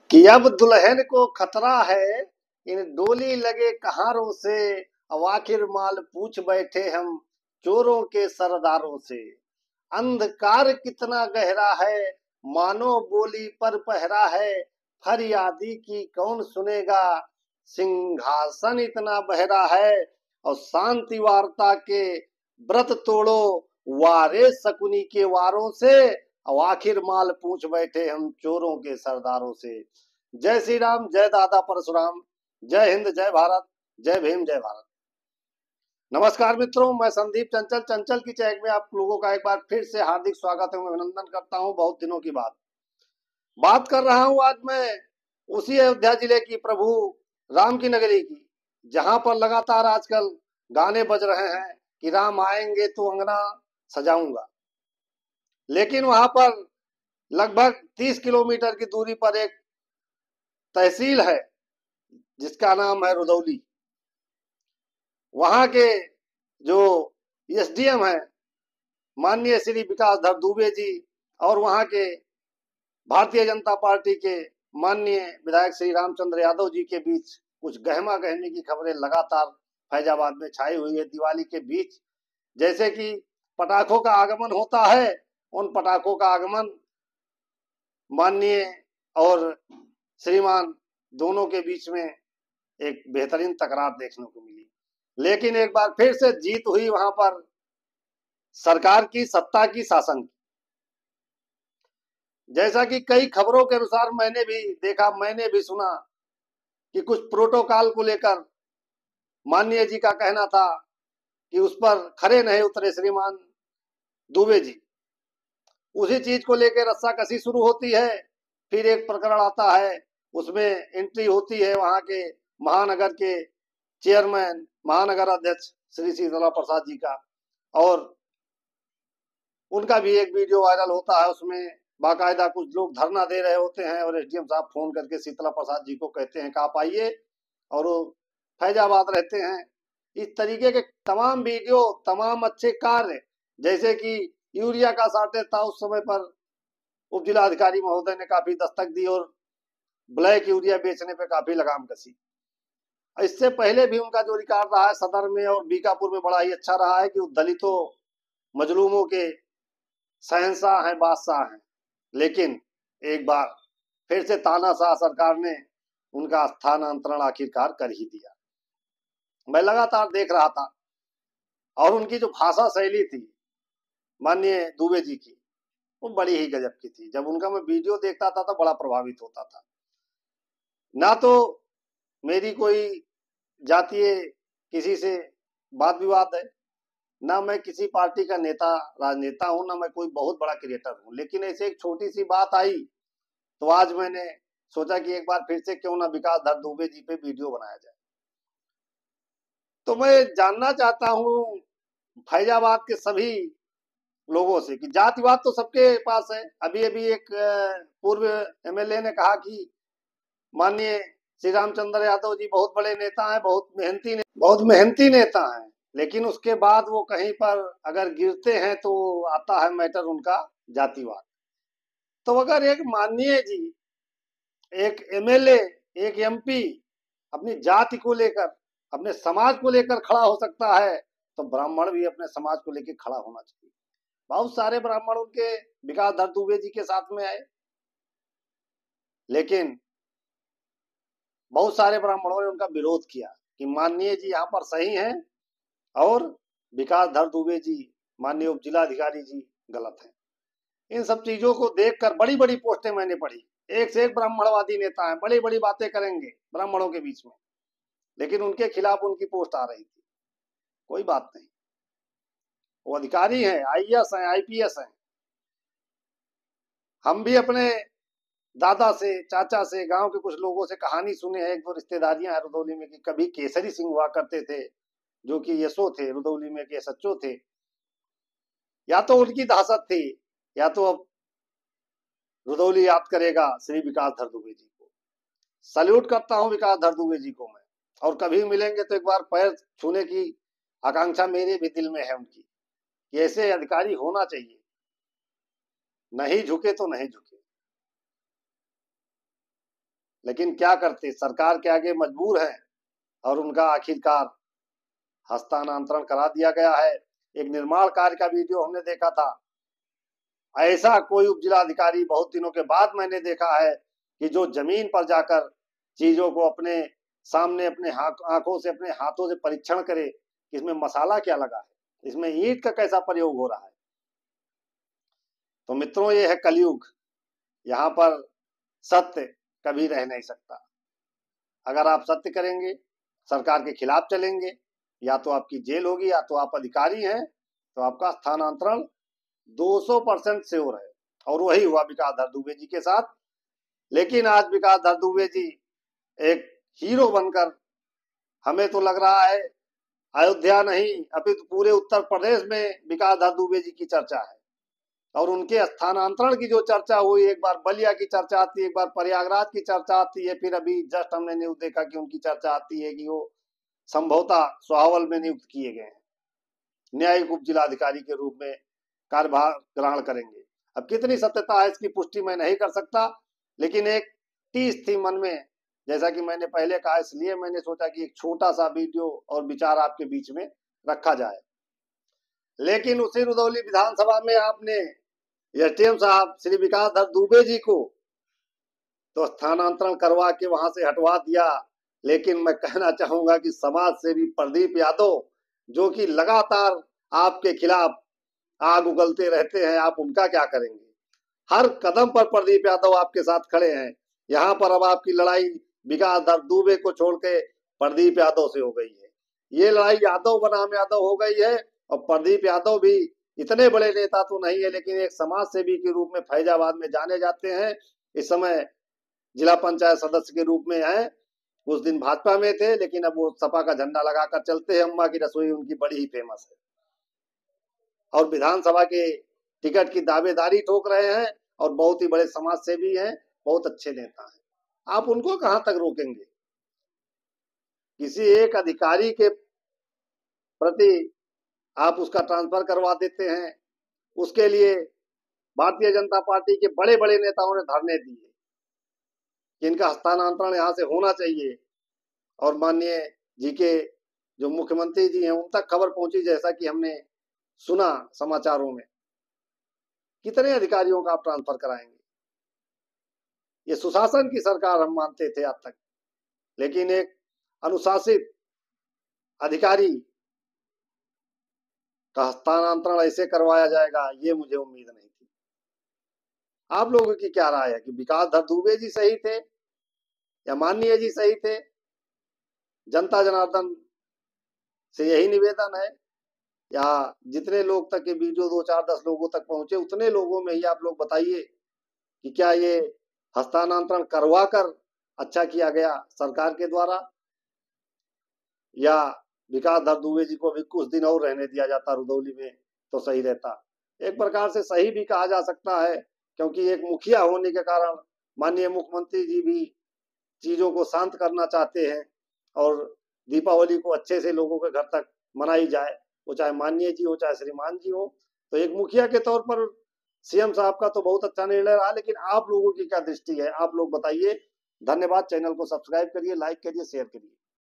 कि अब दुल्हन को खतरा है इन डोली लगे कहारों से। अब आखिर माल पूछ बैठे हम चोरों के सरदारों से। अंधकार कितना गहरा है मानो बोली पर पहरा है। फरियादी की कौन सुनेगा सिंहासन इतना बहरा है। और शांति वार्ता के व्रत तोड़ो वारे शकुनी के वारों से। और आखिर माल पूछ बैठे हम चोरों के सरदारों से। जय श्री राम, जय दादा परशुराम, जय हिंद, जय भारत, जय भीम, जय भारत। नमस्कार मित्रों, मैं संदीप चंचल चंचल की चहक में आप लोगों का एक बार फिर से हार्दिक स्वागत है, अभिनंदन करता हूं। बहुत दिनों की बात कर रहा हूं आज मैं उसी अयोध्या जिले की, प्रभु राम की नगरी की, जहां पर लगातार आजकल गाने बज रहे हैं कि राम आएंगे तो अंगना सजाऊंगा। लेकिन वहां पर लगभग 30 किलोमीटर की दूरी पर एक तहसील है जिसका नाम है रुदौली। वहां के जो एसडीएम है माननीय श्री विकास धर दुबे जी, और वहां के भारतीय जनता पार्टी के माननीय विधायक श्री रामचंद्र यादव जी के बीच कुछ गहमा गहमी की खबरें लगातार फैजाबाद में छाई हुई है। दिवाली के बीच जैसे कि पटाखों का आगमन होता है, उन पटाखों का आगमन माननीय और श्रीमान दोनों के बीच में एक बेहतरीन तकरार देखने को मिली। लेकिन एक बार फिर से जीत हुई वहां पर सरकार की, सत्ता की, शासन की। जैसा कि कई खबरों के अनुसार मैंने भी देखा, मैंने भी सुना कि कुछ प्रोटोकॉल को लेकर माननीय जी का कहना था कि उस पर खरे नहीं उतरे श्रीमान दुबे जी। उसी चीज को लेकर रस्साकसी शुरू होती है। फिर एक प्रकरण आता है, उसमें एंट्री होती है वहां के महानगर के चेयरमैन, महानगर अध्यक्ष श्री शीतला प्रसाद जी का, और उनका भी एक वीडियो वायरल होता है। उसमें बाकायदा कुछ लोग धरना दे रहे होते हैं और एसडीएम साहब फोन करके शीतला प्रसाद जी को कहते हैं कि आप आइए, और वो फैजाबाद रहते हैं। इस तरीके के तमाम वीडियो, तमाम अच्छे कार्य, जैसे कि यूरिया का शॉर्टेज था उस समय पर उप जिलाधिकारी महोदय ने काफी दस्तक दी और ब्लैक यूरिया बेचने पे काफी लगाम कसी। इससे पहले भी उनका जो रिकॉर्ड रहा है सदर में और बीकापुर में बड़ा ही अच्छा रहा है कि दलितों मजलूमों के शहंशाह हैं, बादशाह हैं। लेकिन एक बार फिर से तानाशाह सरकार ने उनका स्थानांतरण आखिरकार कर ही दिया। मैं लगातार देख रहा था और उनकी जो भाषा शैली थी माननीय दुबे जी की, वो बड़ी ही गजब की थी। जब उनका मैं वीडियो देखता था तो बड़ा प्रभावित होता था। ना तो मेरी कोई जातीय किसी से वाद विवाद है, ना मैं किसी पार्टी का नेता राजनेता हूं, ना मैं कोई बहुत बड़ा क्रिएटर हूं। लेकिन ऐसे एक छोटी सी बात आई तो आज मैंने सोचा कि एक बार फिर से क्यों ना विकास धर दुबे जी पे वीडियो बनाया जाए। तो मैं जानना चाहता हूं फैजाबाद के सभी लोगों से कि जातिवाद तो सबके पास है। अभी अभी एक पूर्व एमएलए ने कहा कि माननीय श्री रामचंद्र यादव जी बहुत बड़े नेता हैं, बहुत मेहनती नेता हैं। लेकिन उसके बाद वो कहीं पर अगर गिरते हैं तो आता है मैटर उनका जातिवाद। तो अगर एक माननीय जी, एक एमएलए, एक एमपी अपनी जाति को लेकर, अपने समाज को लेकर खड़ा हो सकता है, तो ब्राह्मण भी अपने समाज को लेकर खड़ा होना चाहिए। बहुत सारे ब्राह्मण उनके विकास धर दुबे जी के साथ में आए, लेकिन बहुत सारे ब्राह्मणों ने उनका विरोध किया कि माननीय जी यहाँ पर सही हैं और विकास धर दुबे जी, माननीय उप जिलाधिकारी जी, गलत हैं। इन सब चीजों को देखकर बड़ी बड़ी पोस्टें मैंने पढ़ी। एक से एक ब्राह्मणवादी नेता हैं, बड़ी बड़ी बातें करेंगे ब्राह्मणों के बीच में, लेकिन उनके खिलाफ उनकी पोस्ट आ रही थी। कोई बात नहीं, वो अधिकारी हैं, आईएएस हैं, आईपीएस हैं। हम भी अपने दादा से, चाचा से, गांव के कुछ लोगों से कहानी सुने हैं। एक दो रिश्तेदारियां हैं रुदौली में कि कभी केसरी सिंह हुआ करते थे जो कि एसओ थे, रुदौली में के एसएचओ थे। या तो उनकी दहशत थी या तो अब रुदौली याद करेगा श्री विकास धर दुबे जी को। सल्यूट करता हूं विकास धर दुबे जी को मैं, और कभी मिलेंगे तो एक बार पैर छूने की आकांक्षा मेरे भी दिल में है उनकी कि ऐसे अधिकारी होना चाहिए। नहीं झुके तो नहीं झुके। लेकिन क्या करते, सरकार के आगे मजबूर है और उनका आखिरकार हस्तांतरण करा दिया गया है। एक निर्माण कार्य का वीडियो हमने देखा था, ऐसा कोई उप जिलाधिकारी बहुत दिनों के बाद मैंने देखा है कि जो जमीन पर जाकर चीजों को अपने सामने अपने आंखों से अपने हाथों से परीक्षण करे कि इसमें मसाला क्या लगा है, इसमें ईंट का कैसा प्रयोग हो रहा है। तो मित्रों, ये है कलयुग। यहाँ पर सत्य कभी रह नहीं सकता। अगर आप सत्य करेंगे, सरकार के खिलाफ चलेंगे, या तो आपकी जेल होगी, या तो आप अधिकारी हैं तो आपका स्थानांतरण 200% श्योर है। और वही हुआ विकासधर दुबे जी के साथ। लेकिन आज विकासधर दुबे जी एक हीरो बनकर, हमें तो लग रहा है अयोध्या नहीं अपितु पूरे उत्तर प्रदेश में विकासधर दुबे जी की चर्चा है। और उनके स्थानांतरण की जो चर्चा हुई, एक बार बलिया की चर्चा आती है, एक बार प्रयागराज की चर्चा आती है, फिर अभी जस्ट हमने न्यूज देखा कि उनकी चर्चा आती है कि वो संभवतः सोहावल में नियुक्त किए गए हैं, न्यायिक उप जिलाधिकारी के रूप में कार्यभार ग्रहण करेंगे। अब कितनी सत्यता है इसकी पुष्टि मैं नहीं कर सकता, लेकिन एक टीस थी मन में, जैसा कि मैंने पहले कहा, इसलिए मैंने सोचा कि एक छोटा सा वीडियो और विचार आपके बीच में रखा जाए। लेकिन उसी रुदौली विधानसभा में आपने एसडीएम साहब श्री विकासधर दुबे जी को तो स्थानांतरण करवा के वहां से हटवा दिया। लेकिन मैं कहना चाहूंगा कि समाज सेवी प्रदीप यादव, जो कि लगातार आपके खिलाफ आग उगलते रहते हैं, आप उनका क्या करेंगे? हर कदम पर प्रदीप यादव आपके साथ खड़े हैं। यहाँ पर अब आपकी लड़ाई विकासधर दुबे को छोड़ के प्रदीप यादव से हो गई है। ये लड़ाई यादव बनाम यादव हो गई है। और प्रदीप यादव भी इतने बड़े नेता तो नहीं है, लेकिन एक समाज सेवी के रूप में फैजाबाद में जाने जाते हैं। इस समय जिला पंचायत सदस्य के रूप में हैं। उस दिन भाजपा में थे, लेकिन अब वो सपा का झंडा लगाकर चलते हैं। अम्मा की रसोई उनकी बड़ी ही फेमस है और विधानसभा के टिकट की दावेदारी ठोक रहे हैं और बहुत ही बड़े समाज सेवी हैं, बहुत अच्छे नेता हैं। आप उनको कहां तक रोकेंगे? किसी एक अधिकारी के प्रति आप उसका ट्रांसफर करवा देते हैं, उसके लिए भारतीय जनता पार्टी के बड़े बड़े नेताओं ने धरने दिए कि इनका हस्तांतरण यहाँ से होना चाहिए। और माननीय जी के जो मुख्यमंत्री जी हैं उन तक खबर पहुंची, जैसा कि हमने सुना समाचारों में। कितने अधिकारियों का आप ट्रांसफर कराएंगे? ये सुशासन की सरकार हम मानते थे आज तक, लेकिन एक अनुशासित अधिकारी का हस्तांतरण ऐसे करवाया जाएगा, ये मुझे उम्मीद नहीं थी। आप लोगों की क्या राय है कि विकासधर दुबे जी सही थे या माननीय जी सही थे? जनता जनार्दन से यही निवेदन है, या जितने लोग तक ये वीडियो 2, 4, 10 लोगों तक पहुंचे, उतने लोगों में ही आप लोग बताइए कि क्या ये हस्तांतरण करवा कर अच्छा किया गया सरकार के द्वारा, या विकासधर दुबे जी को भी कुछ दिन और रहने दिया जाता रुदौली में तो सही रहता। एक प्रकार से सही भी कहा जा सकता है, क्योंकि एक मुखिया होने के कारण माननीय मुख्यमंत्री जी भी चीजों को शांत करना चाहते हैं और दीपावली को अच्छे से लोगों के घर तक मनाई जाए, वो चाहे माननीय जी हो चाहे श्रीमान जी हो। तो एक मुखिया के तौर पर सीएम साहब का तो बहुत अच्छा निर्णय रहा, लेकिन आप लोगों की क्या दृष्टि है? आप लोग बताइए। धन्यवाद। चैनल को सब्सक्राइब करिए, लाइक करिए, शेयर करिए।